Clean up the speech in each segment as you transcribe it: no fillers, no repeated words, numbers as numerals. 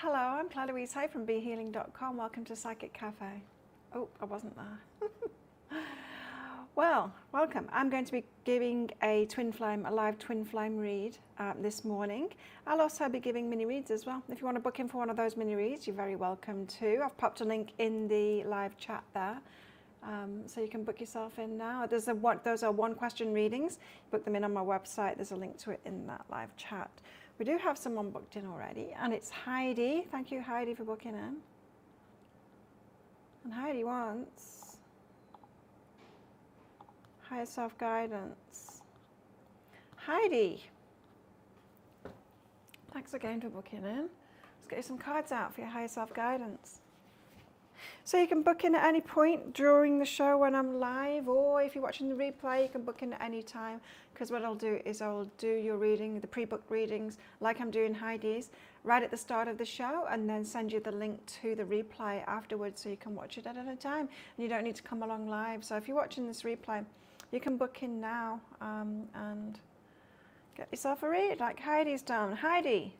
Hello, I'm Claire Louise Hay from BeHealing.com. Welcome to Psychic Cafe. Oh, I wasn't there. Well, welcome. I'm going to be giving a live twin flame read this morning. I'll also be giving mini reads as well. If you want to book in for one of those mini reads, you're very welcome to. I've popped a link in the live chat there. So you can book yourself in now. Those are one question readings. Book them in on my website. There's a link to it in that live chat. We do have someone booked in already, and it's Heidi. Thank you, Heidi, for booking in. And Heidi wants higher self-guidance. Heidi, thanks again for booking in. Let's get you some cards out for your higher self-guidance. So you can book in at any point during the show when I'm live, or if you're watching the replay, you can book in at any time, because what I'll do is I'll do your reading, the pre-booked readings, like I'm doing Heidi's, right at the start of the show, and then send you the link to the replay afterwards so you can watch it at any time, and you don't need to come along live. So if you're watching this replay, you can book in now and get yourself a read like Heidi's done. Heidi.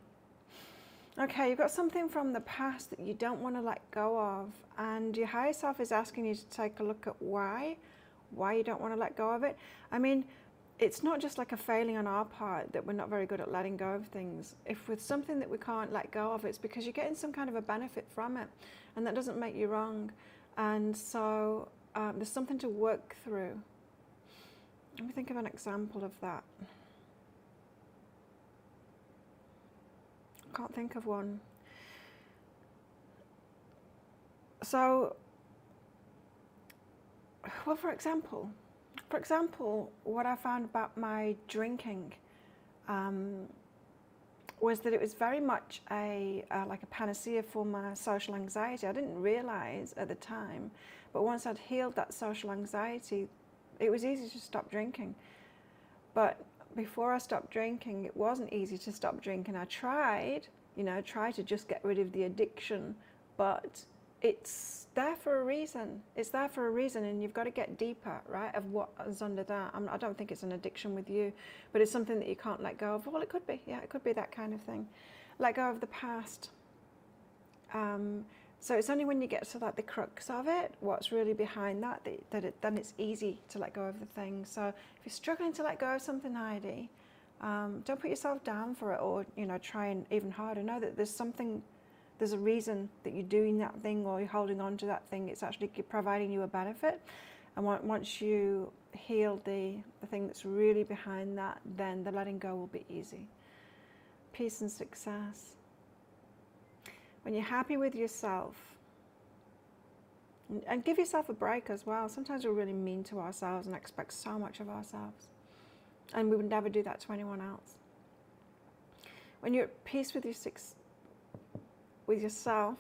Okay, you've got something from the past that you don't want to let go of, and your higher self is asking you to take a look at why you don't want to let go of it. I mean, it's not just like a failing on our part that we're not very good at letting go of things. If with something that we can't let go of, it's because you're getting some kind of a benefit from it, and that doesn't make you wrong. And so there's something to work through. Let me think of an example of that. Can't think of one. So, well, for example, what I found about my drinking was that it was very much like a panacea for my social anxiety. I didn't realize at the time, but once I'd healed that social anxiety, it was easy to stop drinking. But before I stopped drinking, it wasn't easy to stop drinking. I tried to just get rid of the addiction, but it's there for a reason. It's there for a reason, and you've got to get deeper, right, of what is under that. I don't think it's an addiction with you, but it's something that you can't let go of. Well, it could be. Yeah, it could be that kind of thing. Let go of the past. So it's only when you get to like the crux of it, what's really behind that, then it's easy to let go of the thing. So if you're struggling to let go of something, Heidi, don't put yourself down for it, or trying even harder. Know that there's a reason that you're doing that thing, or you're holding on to that thing. It's actually providing you a benefit. And once you heal the thing that's really behind that, then the letting go will be easy. Peace and success. When you're happy with yourself, and give yourself a break as well. Sometimes we're really mean to ourselves and expect so much of ourselves. And we would never do that to anyone else. When you're at peace with yourself,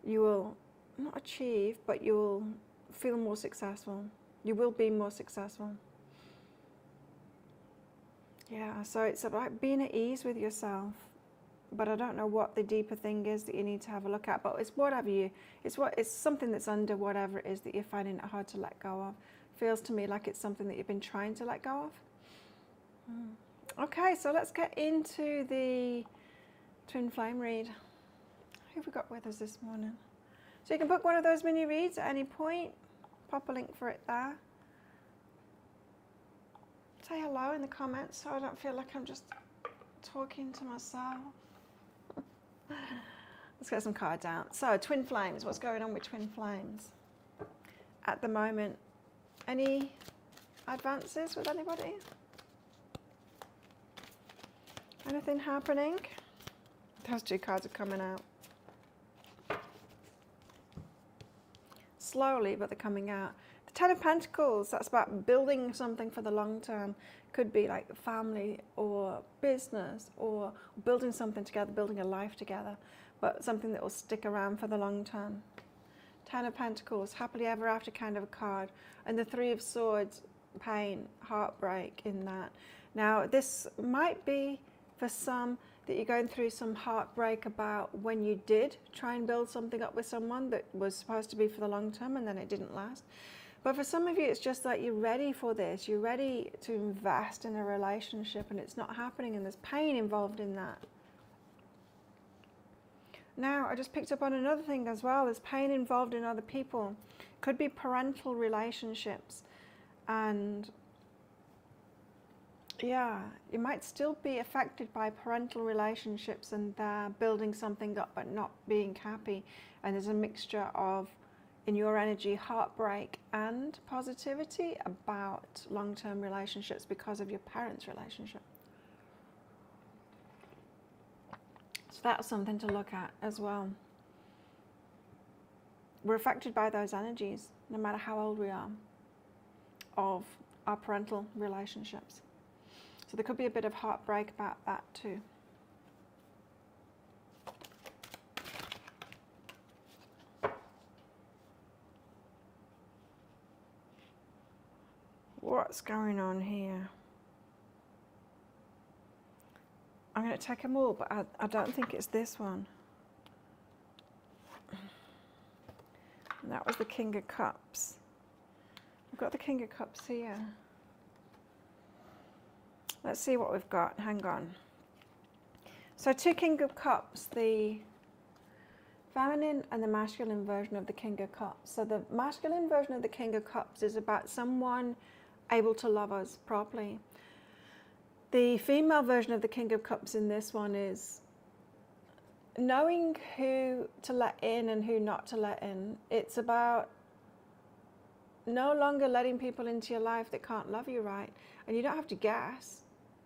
you will not achieve, but you will feel more successful. You will be more successful. Yeah, so it's about being at ease with yourself. But I don't know what the deeper thing is that you need to have a look at. But it's it's something that's under whatever it is that you're finding it hard to let go of. Feels to me like it's something that you've been trying to let go of. Okay, so let's get into the twin flame read. Who have we got with us this morning? So you can book one of those mini reads at any point. Pop a link for it there. Say hello in the comments so I don't feel like I'm just talking to myself. Let's get some cards out. So, twin flames. What's going on with twin flames at the moment? Any advances with anybody? Anything happening? Those two cards are coming out. Slowly, but they're coming out. The Ten of Pentacles, that's about building something for the long term. Could be like family or business, or building something together, building a life together, but something that will stick around for the long term. Ten of Pentacles, happily ever after kind of a card. And the Three of Swords, pain, heartbreak in that. Now, this might be for some that you're going through some heartbreak about when you did try and build something up with someone that was supposed to be for the long term and then it didn't last. But for some of you, it's just like you're ready for this. You're ready to invest in a relationship and it's not happening, and there's pain involved in that. Now, I just picked up on another thing as well. There's pain involved in other people. Could be parental relationships. And yeah, you might still be affected by parental relationships and they're building something up but not being happy. And there's a mixture of, in your energy, heartbreak and positivity about long-term relationships because of your parents' relationship. So that's something to look at as well. We're affected by those energies, no matter how old we are, of our parental relationships. So there could be a bit of heartbreak about that too. What's going on here? I'm going to take them all, but I don't think it's this one. And that was the King of Cups. We've got the King of Cups here. Let's see what we've got. Hang on. So 2 King of Cups, the feminine and the masculine version of the King of Cups. So the masculine version of the King of Cups is about someone able to love us properly. The female version of the King of Cups in this one is knowing who to let in and who not to let in. It's about no longer letting people into your life that can't love you right. And you don't have to guess.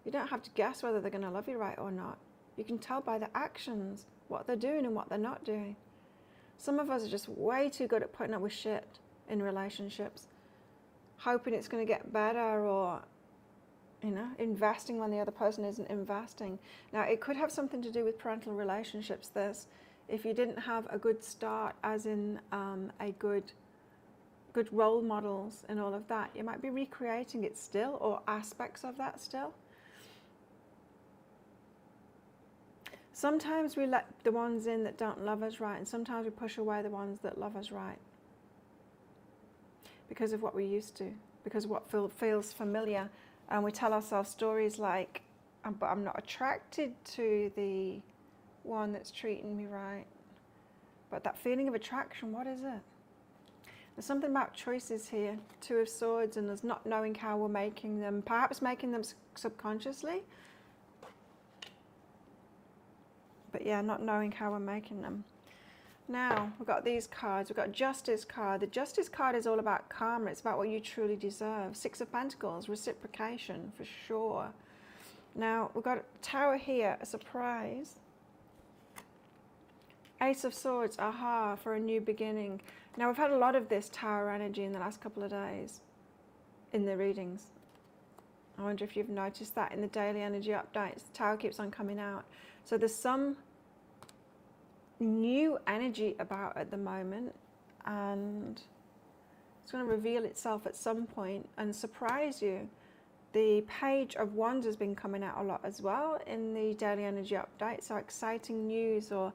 You don't have to guess whether they're going to love you right or not. You can tell by their actions what they're doing and what they're not doing. Some of us are just way too good at putting up with shit in relationships, hoping it's going to get better, or investing when the other person isn't investing. Now, it could have something to do with parental relationships. If you didn't have a good start, as in a good role models and all of that, you might be recreating it still, or aspects of that still. Sometimes we let the ones in that don't love us right, and sometimes we push away the ones that love us right because of what we're used to, because of what feels familiar. And we tell ourselves stories like, but I'm not attracted to the one that's treating me right. But that feeling of attraction, what is it? There's something about choices here. 2 of Swords, and there's not knowing how we're making them, perhaps making them subconsciously. But yeah, not knowing how we're making them. Now, we've got these cards. We've got Justice card. The Justice card is all about karma. It's about what you truly deserve. 6 of Pentacles, reciprocation for sure. Now, we've got Tower here, a surprise. Ace of Swords, aha, for a new beginning. Now, we've had a lot of this Tower energy in the last couple of days in the readings. I wonder if you've noticed that in the daily energy updates. The Tower keeps on coming out. So there's some new energy about at the moment, and it's going to reveal itself at some point and surprise you. The Page of Wands has been coming out a lot as well in the daily energy update. So exciting news or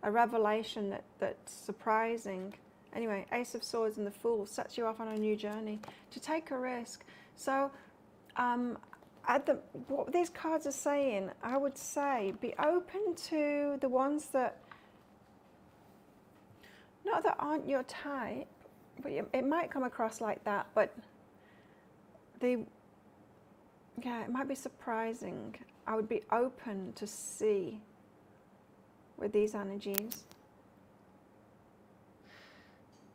a revelation that's surprising. Anyway, Ace of Swords and the Fool sets you off on a new journey to take a risk. So what these cards are saying, I would say be open to the ones that, not that aren't your type, but it might come across like that, but it might be surprising. I would be open to see with these energies.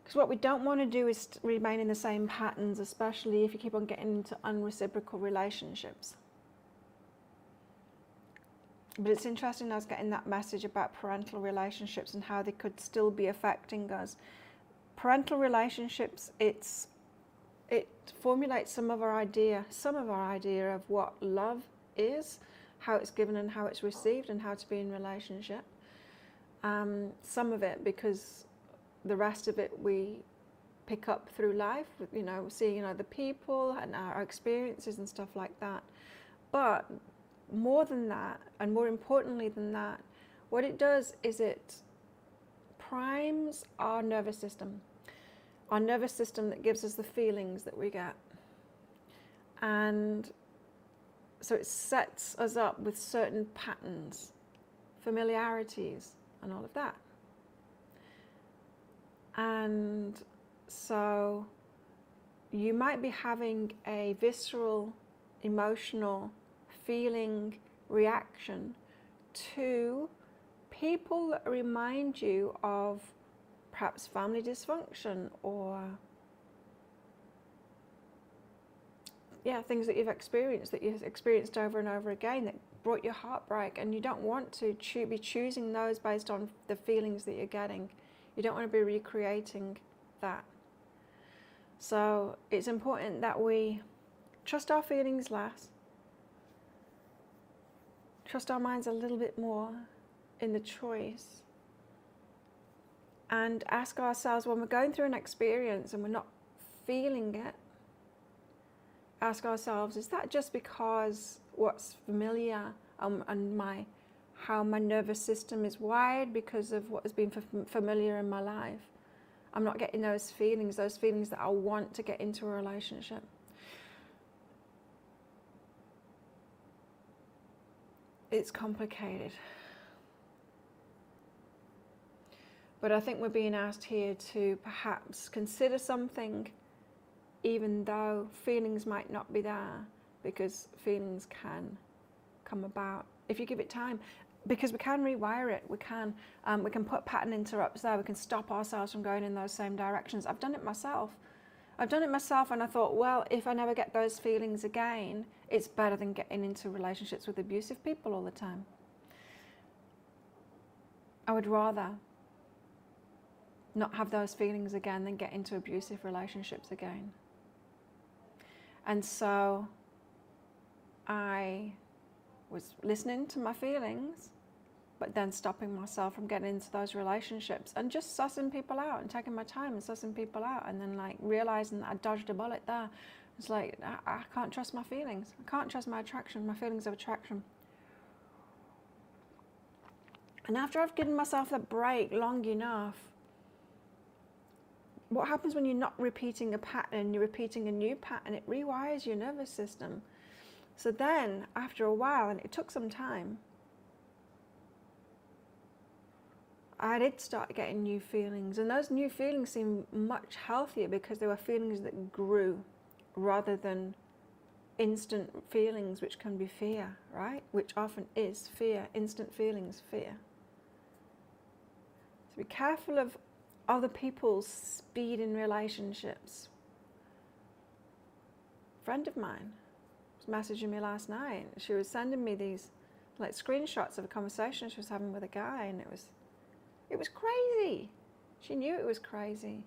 Because what we don't want to do is remain in the same patterns, especially if you keep on getting into unreciprocal relationships. But it's interesting I was getting that message about parental relationships and how they could still be affecting us. Parental relationships, it formulates some of our idea of what love is, how it's given and how it's received, and how to be in relationship. Some of it, because the rest of it we pick up through life, seeing other people and our experiences and stuff like that. But more than that, and more importantly than that, what it does is it primes our nervous system that gives us the feelings that we get. And so it sets us up with certain patterns, familiarities, and all of that. And so you might be having a visceral, emotional, feeling reaction to people that remind you of perhaps family dysfunction, or things that you've experienced over and over again that brought you heartbreak, and you don't want to be choosing those based on the feelings that you're getting. You don't want to be recreating that. So it's important that we trust our feelings less, trust our minds a little bit more in the choice, and ask ourselves, when we're going through an experience and we're not feeling it, ask ourselves, is that just because what's familiar and how my nervous system is wired because of what has been familiar in my life? I'm not getting those feelings that I want to get into a relationship. It's complicated. But I think we're being asked here to perhaps consider something, even though feelings might not be there, because feelings can come about if you give it time. Because we can rewire it. We can put pattern interrupts there. We can stop ourselves from going in those same directions. I've done it myself. And I thought, well, if I never get those feelings again, it's better than getting into relationships with abusive people all the time. I would rather not have those feelings again than get into abusive relationships again. And so I was listening to my feelings, but then stopping myself from getting into those relationships and just sussing people out and taking my time and sussing people out, and then like realizing that I dodged a bullet there. It's like, I can't trust my feelings. I can't trust my attraction, my feelings of attraction. And after I've given myself that break long enough, what happens when you're not repeating a pattern, you're repeating a new pattern, it rewires your nervous system. So then, after a while, and it took some time, I did start getting new feelings. And those new feelings seemed much healthier because they were feelings that grew rather than instant feelings, which can be fear, right? Which often is fear, instant feelings, fear. So be careful of other people's speed in relationships. A friend of mine was messaging me last night. She was sending me these like screenshots of a conversation she was having with a guy, and it was crazy. She knew it was crazy.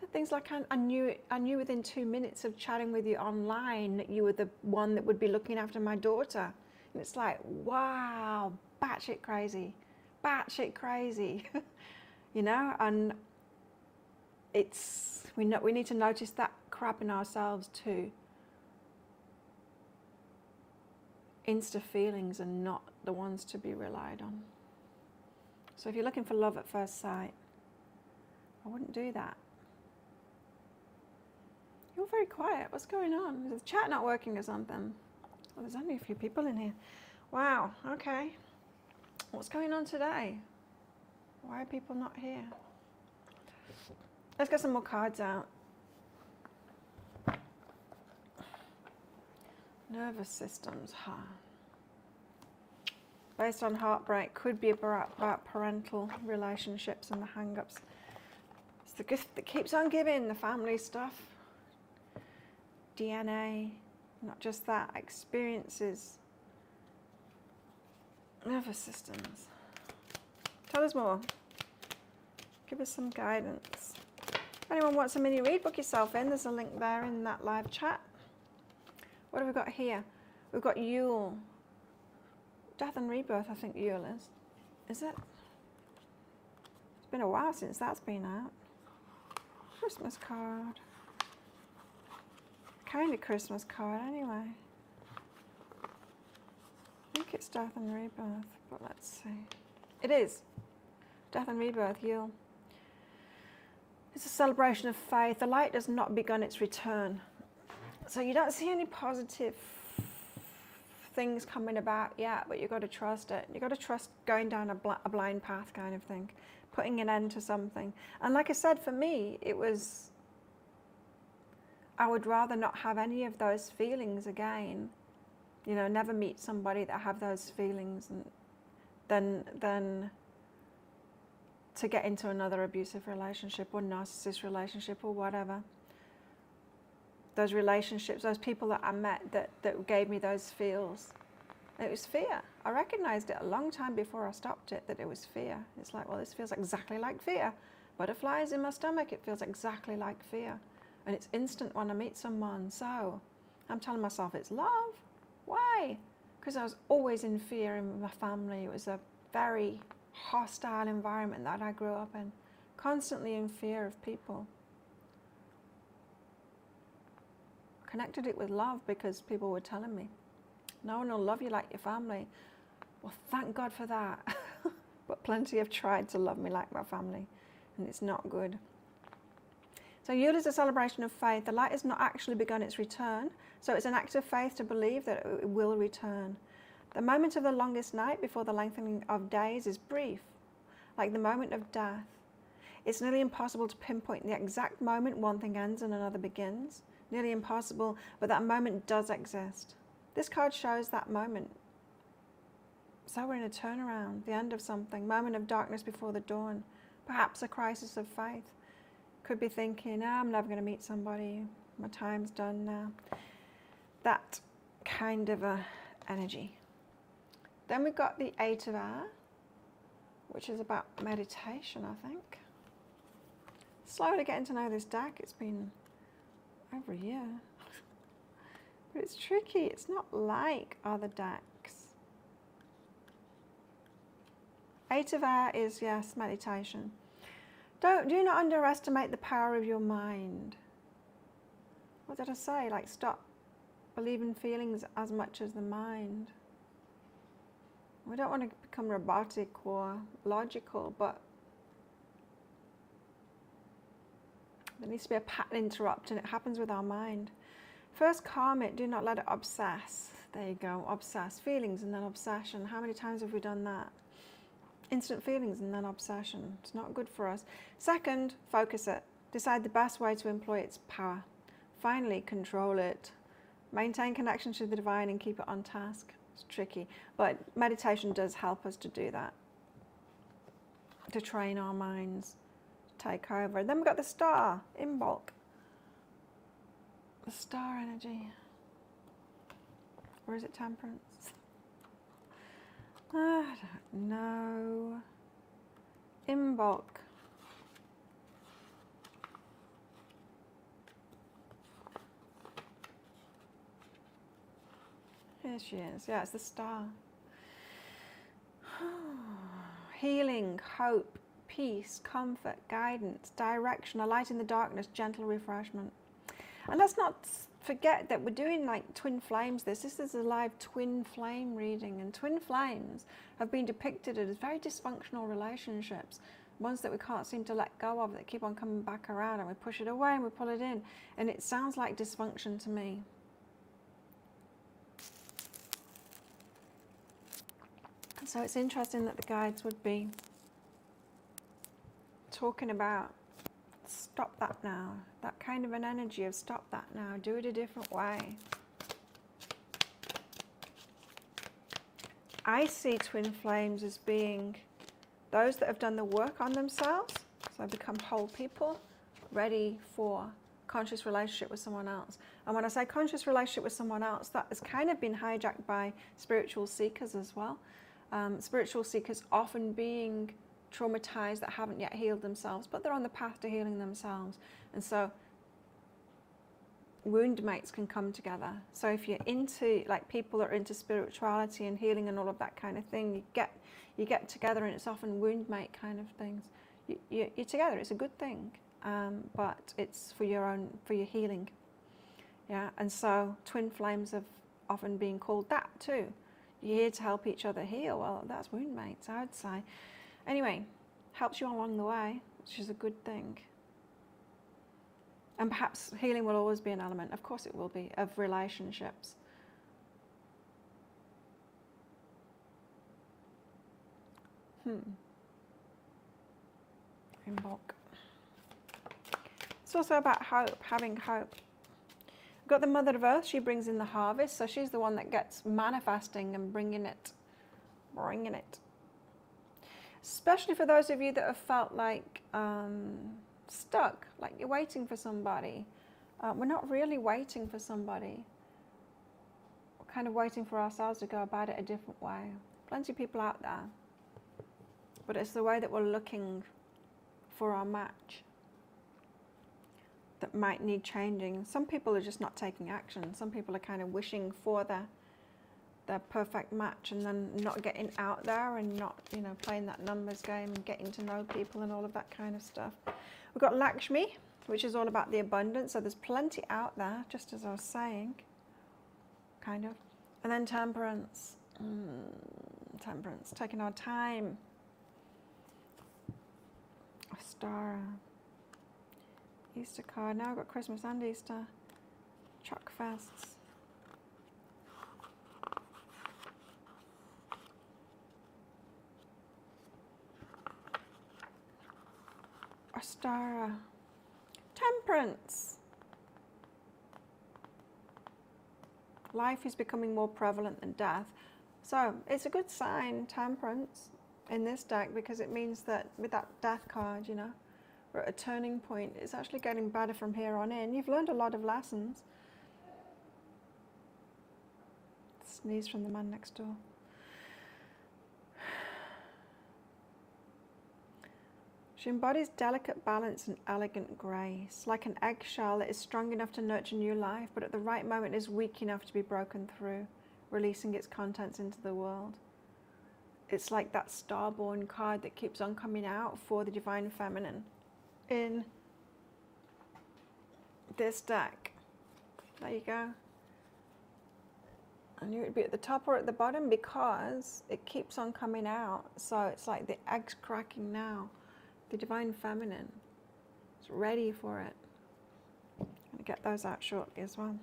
Said things like, I knew within 2 minutes of chatting with you online that you were the one that would be looking after my daughter. And it's like, wow, batshit crazy. You know, and we need to notice that crap in ourselves too. Insta feelings are not the ones to be relied on. So if you're looking for love at first sight, I wouldn't do that. You're very quiet. What's going on? Is the chat not working or something? Well, there's only a few people in here. Wow, okay. What's going on today? Why are people not here? Let's get some more cards out. Nervous systems, huh? Based on heartbreak, could be about parental relationships and the hang-ups. It's the gift that keeps on giving, the family stuff. DNA, not just that, experiences. Nervous systems. Tell us more. Give us some guidance. If anyone wants a mini read, book yourself in. There's a link there in that live chat. What have we got here? We've got Llewllyn. Death and Rebirth, I think Llewllyn is. Is it? It's been a while since that's been out. Christmas card. Kind of Christmas card anyway. I think it's Death and Rebirth, but let's see. It is. Death and Rebirth, Llewllyn. It's a celebration of faith. The light has not begun its return. So you don't see any positive things coming about yet, but you've got to trust it. You've got to trust going down a blind path kind of thing, putting an end to something. And like I said, for me, it was, I would rather not have any of those feelings again, you know, never meet somebody that have those feelings, and than to get into another abusive relationship or narcissist relationship or whatever. Those relationships, those people that I met that gave me those feels. It was fear. I recognized it a long time before I stopped it, that it was fear. It's like, well, this feels exactly like fear. Butterflies in my stomach, it feels exactly like fear. And it's instant when I meet someone. So I'm telling myself it's love. Why? Because I was always in fear in my family. It was a very hostile environment that I grew up in. Constantly in fear of people. Connected it with love because people were telling me, no one will love you like your family. Well, thank God for that. But plenty have tried to love me like my family, and it's not good. So Yule is a celebration of faith. The light has not actually begun its return, so it's an act of faith to believe that it will return. The moment of the longest night before the lengthening of days is brief, like the moment of death. It's nearly impossible to pinpoint the exact moment one thing ends and another begins. Nearly impossible, but that moment does exist. This card shows that moment. So we're in a turnaround, the end of something, moment of darkness before the dawn, perhaps a crisis of faith. Could be thinking, I'm never going to meet somebody, my time's done now. That kind of a energy. Then we've got the 8 of Air, which is about meditation, I think. Slowly getting to know this deck. It's been over a year. But it's tricky. It's not like other decks. 8 of Air is, yes, meditation. Do not underestimate the power of your mind. What did I say? Like, stop believing feelings as much as the mind. We don't want to become robotic or logical, but there needs to be a pattern interrupt, and it happens with our mind. First, calm it. Do not let it obsess. There you go. Obsess. Feelings and then obsession. How many times have we done that? Instant feelings and then obsession. It's not good for us. Second, focus it. Decide the best way to employ its power. Finally, control it. Maintain connection to the divine and keep it on task. It's tricky, but meditation does help us to do that. To train our minds. Take over. Then we've got the star in bulk. The star energy. Or is it temperance? I don't know. In bulk. Here she is. Yeah, it's the star. Healing, hope, peace, comfort, guidance, direction, a light in the darkness, gentle refreshment. And let's not forget that we're doing like twin flames. This is a live twin flame reading, and twin flames have been depicted as very dysfunctional relationships, ones that we can't seem to let go of, that keep on coming back around, and we push it away and we pull it in, and it sounds like dysfunction to me. So it's interesting that the guides would be talking about stop that now, that kind of an energy of stop that now, do it a different way. I see twin flames as being those that have done the work on themselves, so become whole people, ready for conscious relationship with someone else. And when I say conscious relationship with someone else, that has kind of been hijacked by spiritual seekers as well. Spiritual seekers often being traumatized, that haven't yet healed themselves, but they're on the path to healing themselves. And so wound mates can come together. So if you're into, like, people that are into spirituality and healing and all of that kind of thing, you get together, and it's often wound mate kind of things. You're together. It's a good thing, but it's for your healing. Yeah, and so twin flames have often been called that too. You're here to help each other heal. Well, that's wound mates, I would say. Anyway, helps you along the way, which is a good thing. And perhaps healing will always be an element, of course it will be, of relationships. In bulk. It's also about hope, having hope. We've got the Mother of Earth, she brings in the harvest, so she's the one that gets manifesting and bringing it. Especially for those of you that have felt like stuck, like you're waiting for somebody. We're not really waiting for somebody. We're kind of waiting for ourselves to go about it a different way. Plenty of people out there. But it's the way that we're looking for our match that might need changing. Some people are just not taking action. Some people are kind of wishing for their perfect match and then not getting out there and not, you know, playing that numbers game and getting to know people and all of that kind of stuff. We've got Lakshmi, which is all about the abundance. So there's plenty out there, just as I was saying, kind of. And then Temperance. Temperance, taking our time. A star. Easter card. Now I've got Christmas and Easter. Chuck fests. Astara. Temperance. Life is becoming more prevalent than death. So it's a good sign, Temperance, in this deck, because it means that with that death card, you know, we're at a turning point. It's actually getting better from here on in. You've learned a lot of lessons. Sneeze from the man next door. She embodies delicate balance and elegant grace, like an eggshell that is strong enough to nurture new life, but at the right moment is weak enough to be broken through, releasing its contents into the world. It's like that Starborn card that keeps on coming out for the Divine Feminine in this deck. There you go. I knew it would be at the top or at the bottom because it keeps on coming out. So it's like the egg's cracking now. The Divine Feminine is ready for it. I'm going to get those out shortly as well.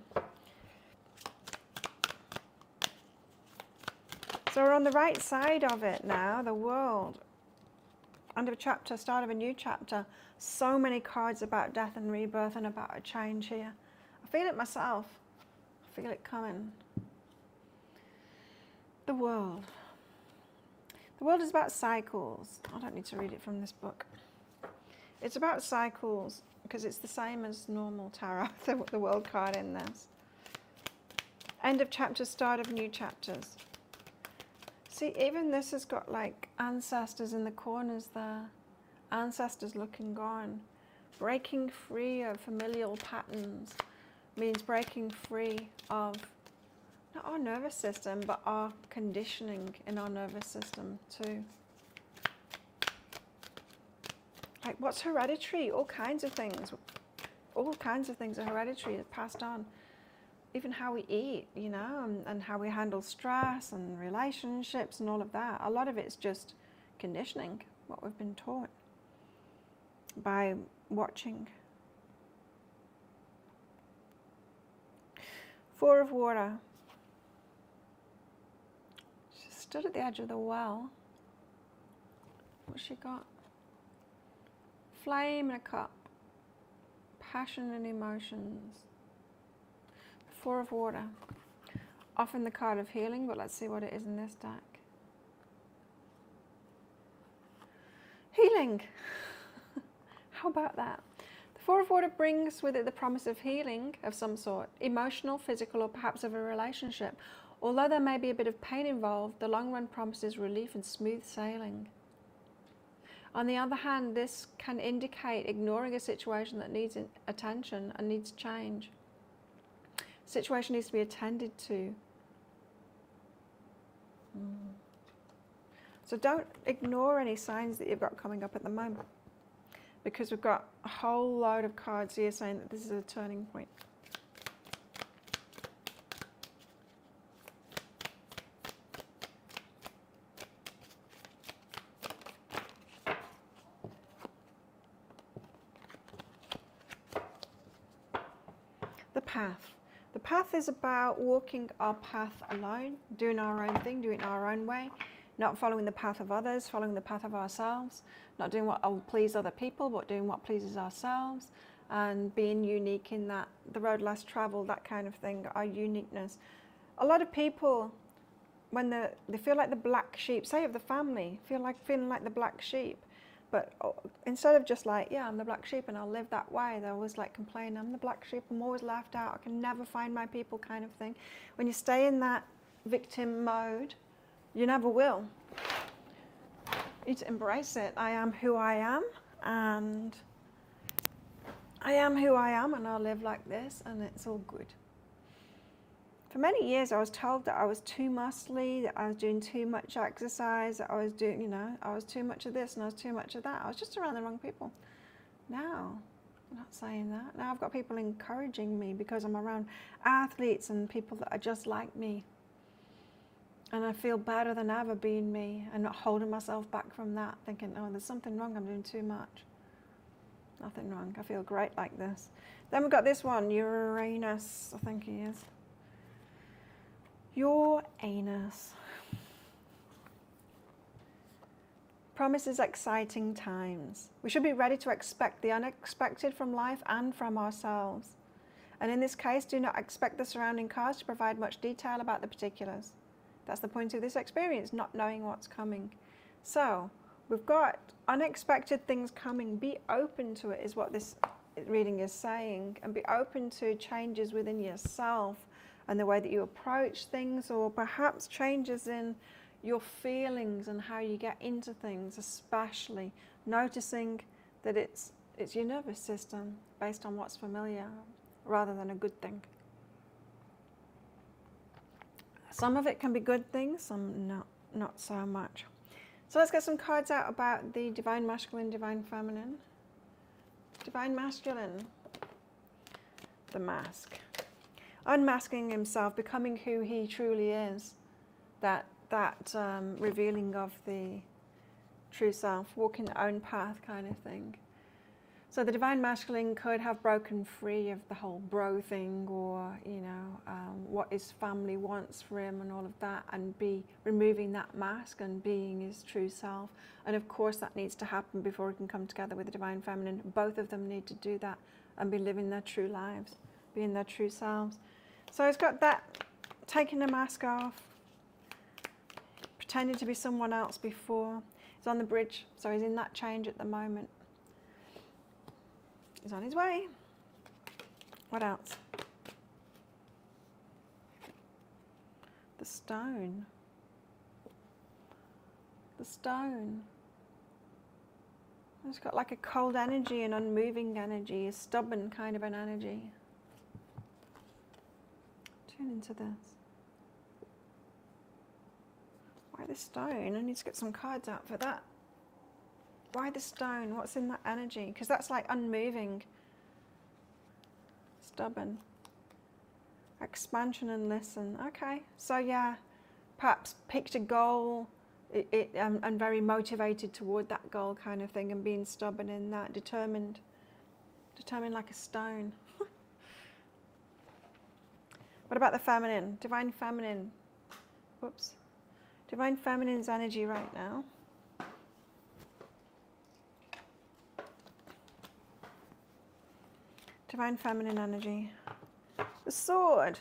So we're on the right side of it now, the world. End of a chapter, start of a new chapter. So many cards about death and rebirth and about a change here. I feel it myself. I feel it coming. The world. The world is about cycles. I don't need to read it from this book. It's about cycles because it's the same as normal tarot, the world card in this. End of chapter, start of new chapters. See, even this has got like ancestors in the corners there. Ancestors looking on. Breaking free of familial patterns means breaking free of not our nervous system, but our conditioning in our nervous system too. Like what's hereditary? All kinds of things. All kinds of things are hereditary, are passed on. Even how we eat, you know, and how we handle stress and relationships and all of that. A lot of it's just conditioning, what we've been taught by watching. Four of Water. She stood at the edge of the well. What's she got? Flame in a cup. Passion and emotions. Four of Water. Often the card of healing, but let's see what it is in this deck. Healing. How about that? The Four of Water brings with it the promise of healing of some sort, emotional, physical, or perhaps of a relationship. Although there may be a bit of pain involved, the long run promises relief and smooth sailing. On the other hand, this can indicate ignoring a situation that needs attention and needs change. Situation needs to be attended to. So don't ignore any signs that you've got coming up at the moment, because we've got a whole load of cards here saying that this is a turning point. The path. The path is about walking our path alone, doing our own thing, doing it our own way, not following the path of others, following the path of ourselves, not doing what will please other people, but doing what pleases ourselves, and being unique in that, the road less traveled, that kind of thing, our uniqueness. A lot of people, when they feel like the black sheep, say of the family, feeling like the black sheep, but instead of just like, yeah, I'm the black sheep and I'll live that way, they're always like complaining, I'm the black sheep, I'm always left out, I can never find my people kind of thing. When you stay in that victim mode, you never will. You need to embrace it. I am who I am, and I am who I am, and I'll live like this, and it's all good. For many years, I was told that I was too muscly, that I was doing too much exercise, that I was doing, you know, I was too much of this and I was too much of that. I was just around the wrong people. Now, I'm not saying that. Now I've got people encouraging me because I'm around athletes and people that are just like me. And I feel better than ever being me and not holding myself back from that, thinking, oh, there's something wrong, I'm doing too much. Nothing wrong, I feel great like this. Then we've got this one, Uranus, I think he is. Your anus promises exciting times. We should be ready to expect the unexpected from life and from ourselves. And in this case, do not expect the surrounding cars to provide much detail about the particulars. That's the point of this experience, not knowing what's coming. So we've got unexpected things coming. Be open to it, is what this reading is saying, and be open to changes within yourself and the way that you approach things, or perhaps changes in your feelings and how you get into things, especially noticing that it's your nervous system based on what's familiar rather than a good thing. Some of it can be good things, some not so much. So let's get some cards out about the Divine Masculine, Divine Feminine. Divine Masculine, the mask. Unmasking himself, becoming who he truly is. That revealing of the true self, walking the own path kind of thing. So the Divine Masculine could have broken free of the whole bro thing, or, you know, what his family wants for him and all of that, and be removing that mask and being his true self. And of course that needs to happen before he can come together with the Divine Feminine. Both of them need to do that and be living their true lives, being their true selves. So he's got that, taking the mask off, pretending to be someone else before. He's on the bridge, so he's in that change at the moment. He's on his way. What else? The stone. The stone. It's got like a cold energy, an unmoving energy, a stubborn kind of an energy. Tune into this. Why the stone? I need to get some cards out for that. Why the stone? What's in that energy? Because that's like unmoving. Stubborn. Expansion and listen. Okay. So yeah, perhaps picked a goal and very motivated toward that goal kind of thing, and being stubborn in that, determined like a stone. What about the feminine? Divine Feminine. Whoops. Divine Feminine's energy right now. Divine Feminine energy. The Sword.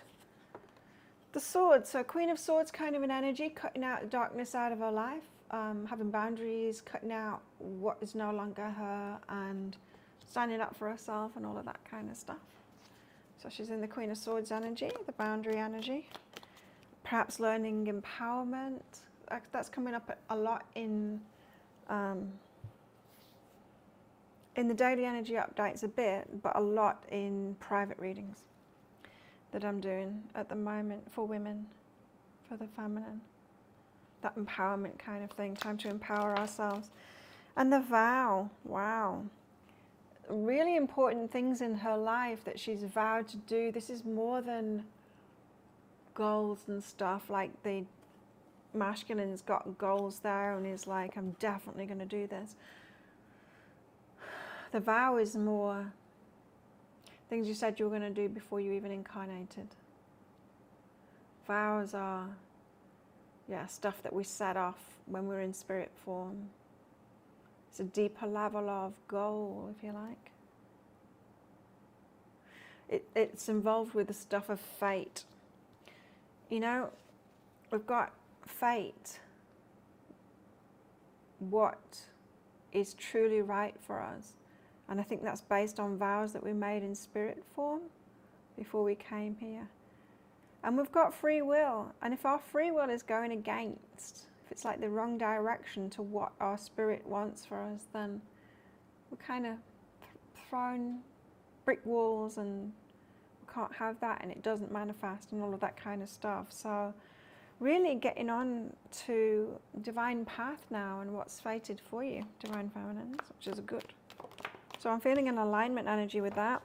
The Sword. So Queen of Swords kind of an energy, cutting out the darkness out of her life, having boundaries, cutting out what is no longer her, and standing up for herself and all of that kind of stuff. So she's in the Queen of Swords energy, the boundary energy. Perhaps learning empowerment. That's coming up a lot in the daily energy updates a bit, but a lot in private readings that I'm doing at the moment for women, for the feminine. That empowerment kind of thing, time to empower ourselves. And the vow, wow. Really important things in her life that she's vowed to do. This is more than goals and stuff, like the masculine's got goals there and is like, I'm definitely going to do this. The vow is more things you said you were going to do before you even incarnated. Vows are yeah, stuff that we set off when we're in spirit form. It's a deeper level of goal, if you like. It's involved with the stuff of fate. You know, we've got fate. What is truly right for us. And I think that's based on vows that we made in spirit form before we came here. And we've got free will. And if our free will is going against, if it's like the wrong direction to what our spirit wants for us, then we're kind of thrown brick walls and we can't have that and it doesn't manifest and all of that kind of stuff. So really getting on to divine path now and what's fated for you, divine feminines, which is good. So I'm feeling an alignment energy with that.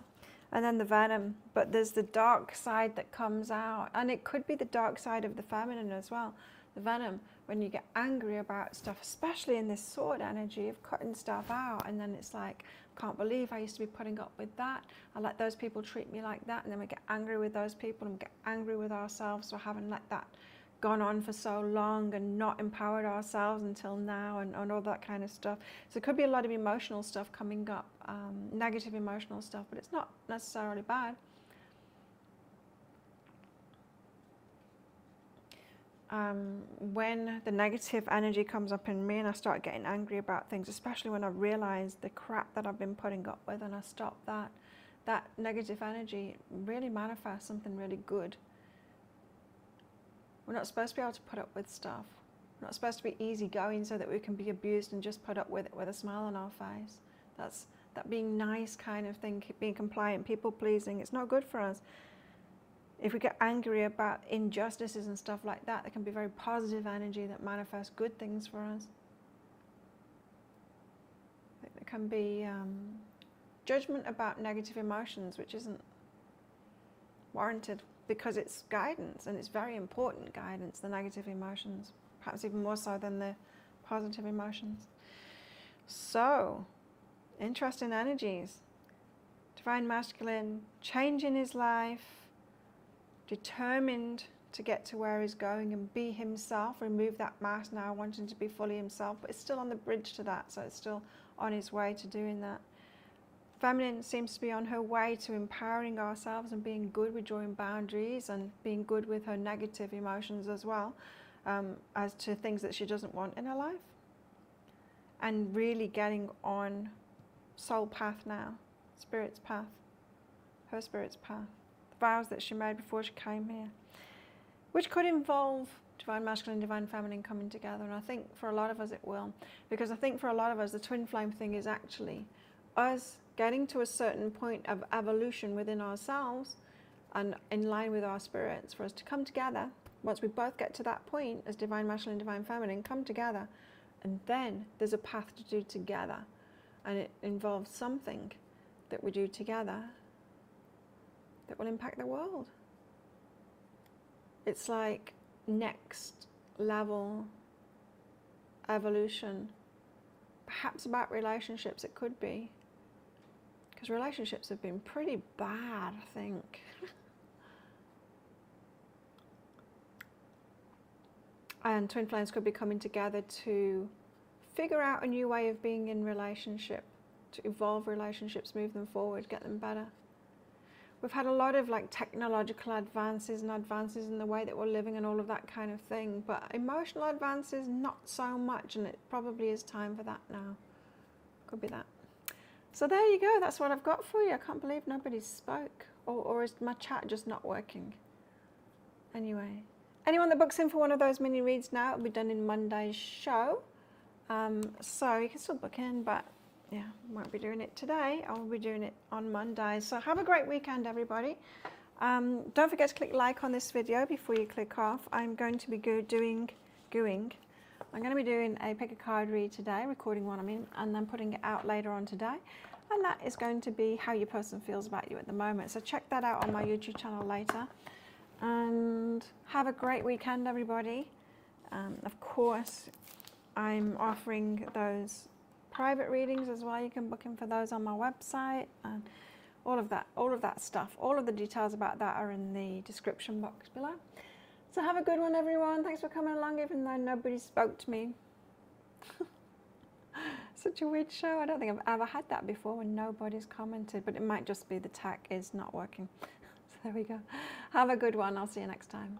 And then the venom, but there's the dark side that comes out, and it could be the dark side of the feminine as well. The venom, when you get angry about stuff, especially in this sword energy of cutting stuff out, and then it's like, can't believe I used to be putting up with that. I let those people treat me like that, and then we get angry with those people and get angry with ourselves for having let that gone on for so long and not empowered ourselves until now, and all that kind of stuff. So it could be a lot of emotional stuff coming up, negative emotional stuff, but it's not necessarily bad. When the negative energy comes up in me and I start getting angry about things, especially when I realize the crap that I've been putting up with, and I stop that negative energy really manifests something really good. We're not supposed to be able to put up with stuff. We're not supposed to be easygoing so that we can be abused and just put up with it with a smile on our face. That's that being nice kind of thing, being compliant, people pleasing. It's not good for us. If we get angry about injustices and stuff like that, there can be very positive energy that manifests good things for us. There can be judgment about negative emotions, which isn't warranted, because it's guidance, and it's very important guidance, the negative emotions, perhaps even more so than the positive emotions. So, interesting energies. Divine masculine, changing his life, determined to get to where he's going and be himself, remove that mask now, wanting to be fully himself, but it's still on the bridge to that, so it's still on his way to doing that. Feminine seems to be on her way to empowering ourselves and being good with drawing boundaries and being good with her negative emotions as well, as to things that she doesn't want in her life. And really getting on soul path now, spirit's path, her spirit's path, the vows that she made before she came here, which could involve divine masculine and divine feminine coming together. And I think for a lot of us it will, because I think for a lot of us the twin flame thing is actually us getting to a certain point of evolution within ourselves and in line with our spirits, for us to come together. Once we both get to that point as divine masculine and divine feminine, come together, and then there's a path to do together, and it involves something that we do together that will impact the world. It's like next level evolution, perhaps about relationships. It could be, because relationships have been pretty bad, I think. And twin flames could be coming together to figure out a new way of being in relationship, to evolve relationships, move them forward, get them better. We've had a lot of like technological advances and advances in the way that we're living and all of that kind of thing, but emotional advances, not so much, and it probably is time for that now. Could be that. So there you go, that's what I've got for you. I can't believe nobody spoke, or is my chat just not working? Anyway, anyone that books in for one of those mini reads now, it'll be done in Monday's show. So you can still book in, but yeah, won't be doing it today. I'll be doing it on Monday. So have a great weekend, everybody. Don't forget to click like on this video before you click off. I'm going to be doing a pick a card read today, recording one and then putting it out later on today. And that is going to be how your person feels about you at the moment. So check that out on my YouTube channel later. And have a great weekend, everybody. Of course, I'm offering those private readings as well. You can book in for those on my website, and all of that stuff. All of the details about that are in the description box below. So have a good one, everyone. Thanks for coming along, even though nobody spoke to me. Such a weird show. I don't think I've ever had that before when nobody's commented, but it might just be the tech is not working. So there we go. Have a good one. I'll see you next time.